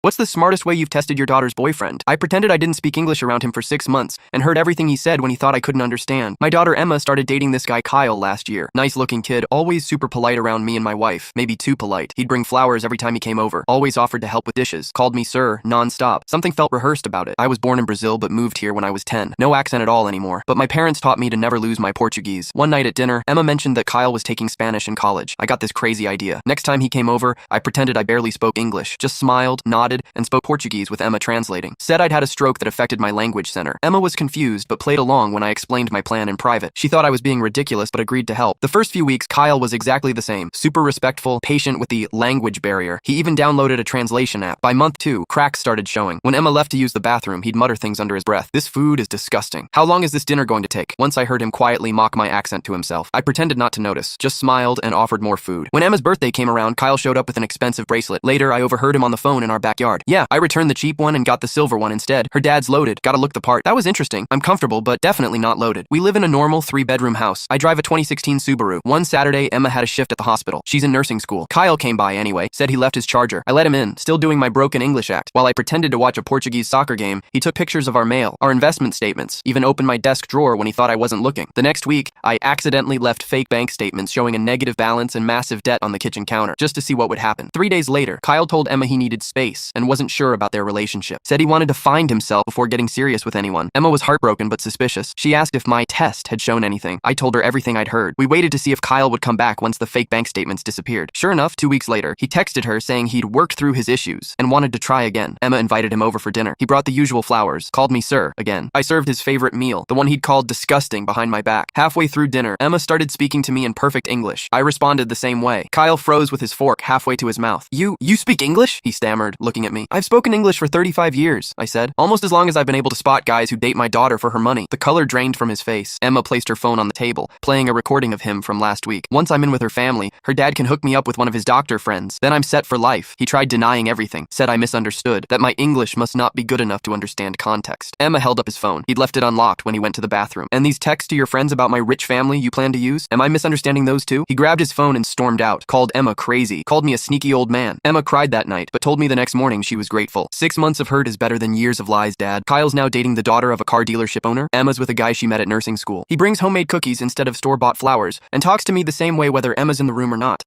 What's the smartest way you've tested your daughter's boyfriend? I pretended I didn't speak English around him for 6 months and heard everything he said when he thought I couldn't understand. My daughter Emma started dating this guy Kyle last year. Nice looking kid, always super polite around me and my wife. Maybe too polite. He'd bring flowers every time he came over. Always offered to help with dishes. Called me sir, non-stop. Something felt rehearsed about it. I was born in Brazil but moved here when I was 10. No accent at all anymore. But my parents taught me to never lose my Portuguese. One night at dinner, Emma mentioned that Kyle was taking Spanish in college. I got this crazy idea. Next time he came over, I pretended I barely spoke English. Just smiled, nodded, and spoke Portuguese with Emma translating. Said I'd had a stroke that affected my language center. Emma was confused but played along when I explained my plan in private. She thought I was being ridiculous but agreed to help. The first few weeks, Kyle was exactly the same. Super respectful, patient with the language barrier. He even downloaded a translation app. By month 2, cracks started showing. When Emma left to use the bathroom, he'd mutter things under his breath. This food is disgusting. How long is this dinner going to take? Once I heard him quietly mock my accent to himself. I pretended not to notice, just smiled and offered more food. When Emma's birthday came around, Kyle showed up with an expensive bracelet. Later, I overheard him on the phone in our backyard. Yeah, I returned the cheap one and got the silver one instead. Her dad's loaded. Gotta look the part. That was interesting. I'm comfortable, but definitely not loaded. We live in a normal 3-bedroom house. I drive a 2016 Subaru. One Saturday, Emma had a shift at the hospital. She's in nursing school. Kyle came by anyway, said he left his charger. I let him in, still doing my broken English act. While I pretended to watch a Portuguese soccer game, he took pictures of our mail, our investment statements, even opened my desk drawer when he thought I wasn't looking. The next week, I accidentally left fake bank statements showing a negative balance and massive debt on the kitchen counter, just to see what would happen. 3 days later, Kyle told Emma he needed space and wasn't sure about their relationship. Said he wanted to find himself before getting serious with anyone. Emma was heartbroken but suspicious. She asked if my test had shown anything. I told her everything I'd heard. We waited to see if Kyle would come back once the fake bank statements disappeared. Sure enough, 2 weeks later, he texted her saying he'd worked through his issues and wanted to try again. Emma invited him over for dinner. He brought the usual flowers, called me sir again. I served his favorite meal, the one he'd called disgusting behind my back. Halfway through dinner, Emma started speaking to me in perfect English. I responded the same way. Kyle froze with his fork halfway to his mouth. You speak English? He stammered, looking at me. I've spoken English for 35 years, I said. Almost as long as I've been able to spot guys who date my daughter for her money. The color drained from his face. Emma placed her phone on the table, playing a recording of him from last week. Once I'm in with her family, her dad can hook me up with one of his doctor friends. Then I'm set for life. He tried denying everything, said I misunderstood, that my English must not be good enough to understand context. Emma held up his phone. He'd left it unlocked when he went to the bathroom. And these texts to your friends about my rich family you plan to use? Am I misunderstanding those too? He grabbed his phone and stormed out, called Emma crazy, called me a sneaky old man. Emma cried that night, but told me the next morning she was grateful. 6 months of hurt is better than years of lies, Dad. Kyle's now dating the daughter of a car dealership owner. Emma's with a guy she met at nursing school. He brings homemade cookies instead of store-bought flowers and talks to me the same way whether Emma's in the room or not.